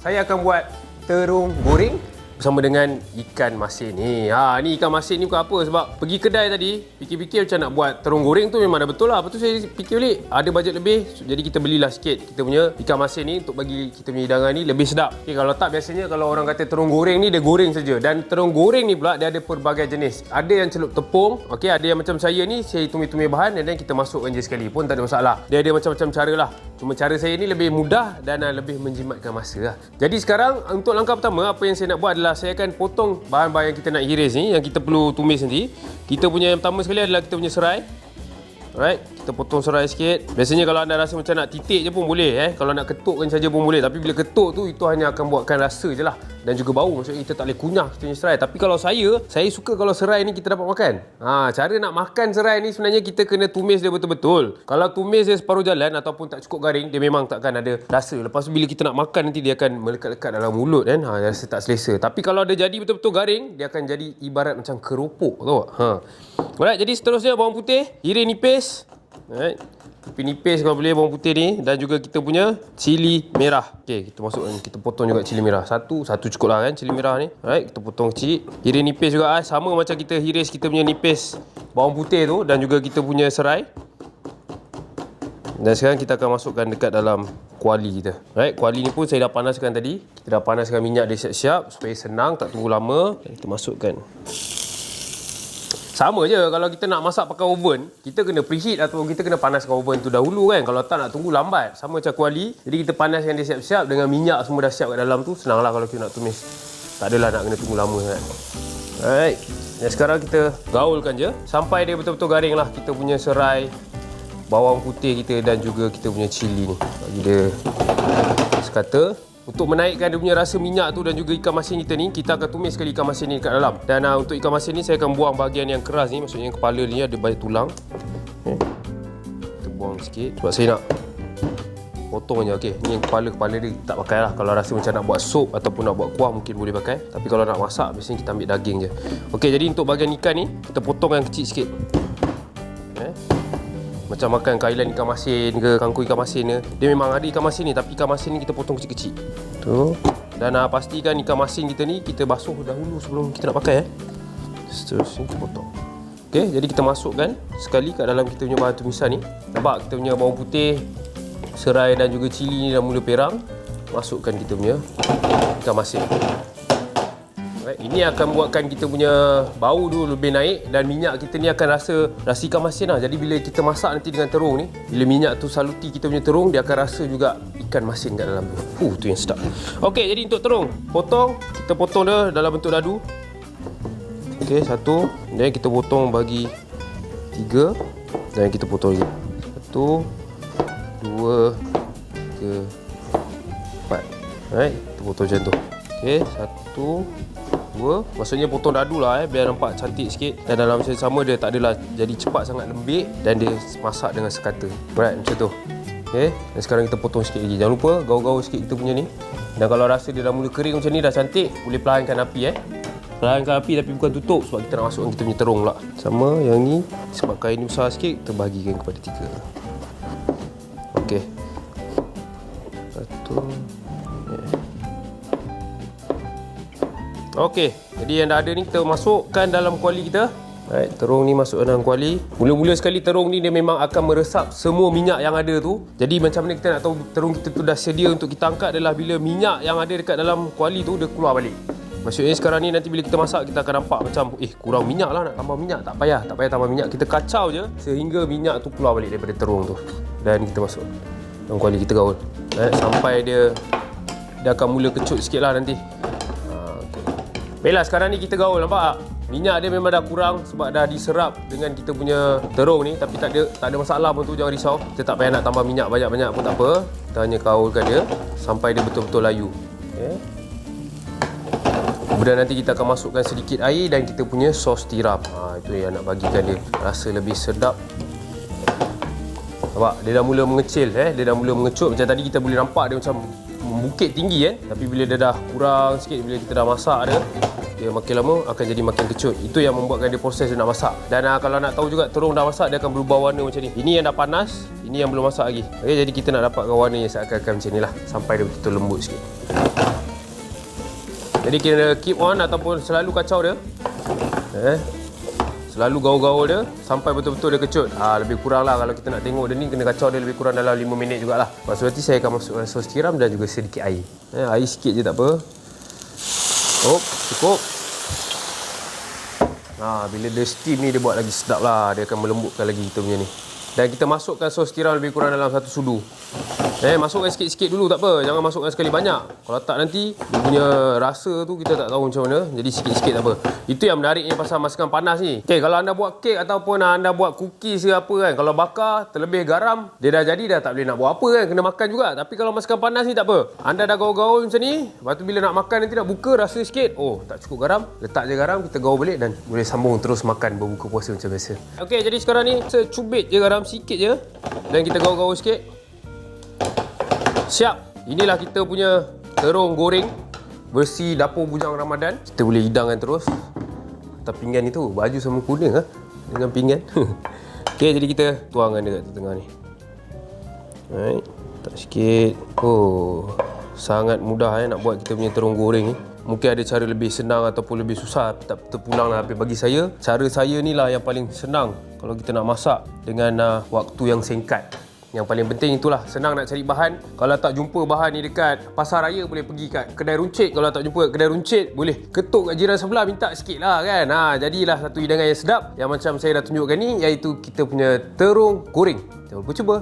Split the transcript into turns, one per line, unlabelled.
saya akan buat terung goreng bersama dengan ikan masin ni. Ni ikan masin ni bukan apa, sebab pergi kedai tadi fikir-fikir macam nak buat terung goreng tu memang dah betul lah. Lepas tu saya fikir balik ada bajet lebih, jadi kita belilah sikit kita punya ikan masin ni untuk bagi kita punya hidangan ni lebih sedap. Kalau tak, biasanya kalau orang kata terung goreng ni dia goreng saja, dan terung goreng ni pula dia ada pelbagai jenis. Ada yang celup tepung, ada yang macam saya ni, saya tumis-tumis bahan dan kita masukkan je sekali pun tak ada masalah. Dia ada macam-macam cara lah. Cuma cara saya ni lebih mudah dan lebih menjimatkan masa lah. Jadi sekarang untuk langkah pertama, apa yang saya nak buat adalah saya akan potong bahan-bahan yang kita nak iris ni, yang kita perlu tumis nanti. Kita punya yang pertama sekali adalah kita punya serai. Alright, kita potong serai sikit. Biasanya kalau anda rasa macam nak titik je pun boleh, kalau nak ketukkan saja pun boleh. Tapi bila ketuk tu, itu hanya akan buatkan rasa je lah, dan juga bau. Maksudnya kita tak boleh kunyah kita punya serai. Tapi kalau saya suka kalau serai ni kita dapat makan. Cara nak makan serai ni sebenarnya kita kena tumis dia betul-betul. Kalau tumis dia separuh jalan ataupun tak cukup garing, dia memang takkan ada rasa. Lepas tu bila kita nak makan nanti dia akan melekat-lekat dalam mulut kan. Rasa tak selesa. Tapi kalau dia jadi betul-betul garing, dia akan jadi ibarat macam keropok, tahu tak? Alright, jadi seterusnya bawang putih, iris nipis. Alright, tapi nipis kalau boleh bawang putih ni, dan juga kita punya cili merah. Kita masukkan, kita potong juga cili merah. Satu cukup lah kan cili merah ni. Alright, kita potong kecil. Iris nipis juga sama macam kita iris kita punya nipis bawang putih tu, dan juga kita punya serai. Dan sekarang kita akan masukkan dekat dalam kuali kita. Alright, kuali ni pun saya dah panaskan tadi. Kita dah panaskan minyak dia siap-siap supaya senang, tak tunggu lama. Dan kita masukkan. Sama je kalau kita nak masak pakai oven, kita kena preheat atau kita kena panaskan oven tu dahulu kan. Kalau tak, nak tunggu lambat. Sama macam kuali. Jadi kita panaskan dia siap-siap dengan minyak semua dah siap kat dalam tu. Senanglah kalau kita nak tumis. Tak adalah nak kena tunggu lama kan. Alright. Dan sekarang kita gaulkan je sampai dia betul-betul garing lah kita punya serai, bawang putih kita dan juga kita punya cili ni. Bagi dia sekata. Untuk menaikkan dia punya rasa minyak tu dan juga ikan masin kita ni, kita akan tumis sekali ikan masin ni kat dalam. Dan untuk ikan masin ni saya akan buang bahagian yang keras ni, maksudnya yang kepala ni ada banyak tulang. Kita buang sikit sebab saya nak potong je. Ni yang kepala dia tak pakai lah. Kalau rasa macam nak buat sup ataupun nak buat kuah mungkin boleh pakai. Tapi kalau nak masak biasanya kita ambil daging je. Jadi untuk bahagian ikan ni kita potong yang kecil sikit. Macam makan kailan ikan masin ke kangkung ikan masin ke, dia memang ada ikan masin ni, tapi ikan masin ni kita potong kecil-kecil tu. Dan pastikan ikan masin kita ni kita basuh dahulu sebelum kita nak pakai. Seterusnya kita potong. Jadi kita masukkan sekali kat dalam kita punya bahan tumisan ni. Nampak kita punya bawang putih, serai dan juga cili ni dah mula perang. Masukkan kita punya ikan masin. Ini akan buatkan kita punya bau tu lebih naik, dan minyak kita ni akan rasa ikan masin lah. Jadi bila kita masak nanti dengan terung ni, bila minyak tu saluti kita punya terung, dia akan rasa juga ikan masin kat dalam tu. Tu yang sedap. Jadi untuk terung, kita potong dia dalam bentuk dadu. Satu. Dan kita potong bagi 3. Dan kita potong lagi 1, 2, 3, 4. Kita potong macam tu. 1, 2, maksudnya potong dadu lah biar nampak cantik sikit. Dan dalam masa sama dia tak adalah jadi cepat sangat lembik, dan dia masak dengan sekata. Macam tu. Dan sekarang kita potong sikit lagi. Jangan lupa gaul-gaul sikit kita punya ni. Dan kalau rasa dia dah mula kering macam ni, dah cantik, boleh perlahankan api. Perlahankan api tapi bukan tutup, sebab kita nak masukkan kita punya terung pula. Sama yang ni, sebab kain ni besar sikit, kita bahagikan kepada 3. 1. Jadi yang dah ada ni kita masukkan dalam kuali kita. Terung ni masuk dalam kuali. Mula-mula sekali terung ni dia memang akan meresap semua minyak yang ada tu. Jadi macam mana kita nak tahu terung kita tu dah sedia untuk kita angkat adalah bila minyak yang ada dekat dalam kuali tu dia keluar balik. Maksudnya sekarang ni nanti bila kita masak, kita akan nampak macam kurang minyak lah, nak tambah minyak. Tak payah tambah minyak. Kita kacau je sehingga minyak tu keluar balik daripada terung tu. Dan kita masuk dalam kuali, kita gaul sampai dia akan mula kecut sikit lah nanti. Baiklah, sekarang ni kita gaul, nampak tak? Minyak dia memang dah kurang sebab dah diserap dengan kita punya terung ni. Tapi tak ada masalah pun tu, jangan risau. Kita tak payah nak tambah minyak banyak-banyak pun tak apa. Kita hanya gaulkan dia sampai dia betul-betul layu. Kemudian nanti kita akan masukkan sedikit air dan kita punya sos tiram. Itu yang nak bagikan dia rasa lebih sedap. Nampak? Dia dah mula mengecil. Dia dah mula mengecut. Macam tadi kita boleh nampak dia macam bukit tinggi Tapi bila dia dah kurang sikit, bila kita dah masak dia makin lama akan jadi makin kecut. Itu yang membuatkan dia proses dia nak masak. Dan kalau nak tahu juga terung dah masak, dia akan berubah warna macam ni. Ini yang dah panas, ini yang belum masak lagi. Jadi kita nak dapatkan warna yang seakan-akan macam ni lah, sampai dia betul-betul lembut sikit. Jadi kena keep on ataupun selalu kacau dia. Selalu gaul-gaul dia sampai betul-betul dia kecut. Lebih kurang lah kalau kita nak tengok dia ni, kena kacau dia lebih kurang dalam 5 minit jugalah. Lepas tu nanti saya akan masukkan sos tiram dan juga sedikit air. Air sikit je tak apa. Cukup. Bila dia steam ni dia buat lagi sedap lah. Dia akan melembutkan lagi kita punya ni. Dan kita masukkan sos tiram lebih kurang dalam 1 sudu. Masukkan sikit-sikit dulu tak apa. Jangan masukkan sekali banyak. Kalau tak nanti dia punya rasa tu kita tak tahu macam mana. Jadi sikit-sikit tak apa. Itu yang menariknya pasal masakan panas ni. Kalau anda buat kek ataupun anda buat cookies ke apa kan, kalau bakar terlebih garam, dia dah jadi dah tak boleh nak buat apa kan, kena makan juga. Tapi kalau masakan panas ni tak apa. Anda dah gaul-gaul macam ni, lepas tu bila nak makan nanti nak buka rasa sikit, tak cukup garam, letak je garam, kita gaul balik dan boleh sambung terus makan berbuka puasa macam biasa. Jadi sekarang ni secubit je garam sikit je dan kita gaul-gaul sikit. Siap. Inilah kita punya terung goreng versi dapur bujang Ramadan. Kita boleh hidangkan terus atas pinggan itu. Baju sama kuning dengan pinggan. Jadi kita tuangkan dekat tengah ni. Alright, tak sikit. Sangat mudah nak buat kita punya terung goreng ni. Mungkin ada cara lebih senang ataupun lebih susah, tak terpulang lah. Tapi bagi saya, cara saya ni lah yang paling senang kalau kita nak masak dengan waktu yang singkat. Yang paling penting itulah, senang nak cari bahan. Kalau tak jumpa bahan ni dekat pasar raya, boleh pergi kat kedai runcit. Kalau tak jumpa kedai runcit, boleh ketuk kat jiran sebelah, minta sikit lah kan. Jadilah satu hidangan yang sedap yang macam saya dah tunjukkan ni, iaitu kita punya terung goreng. Jangan lupa cuba.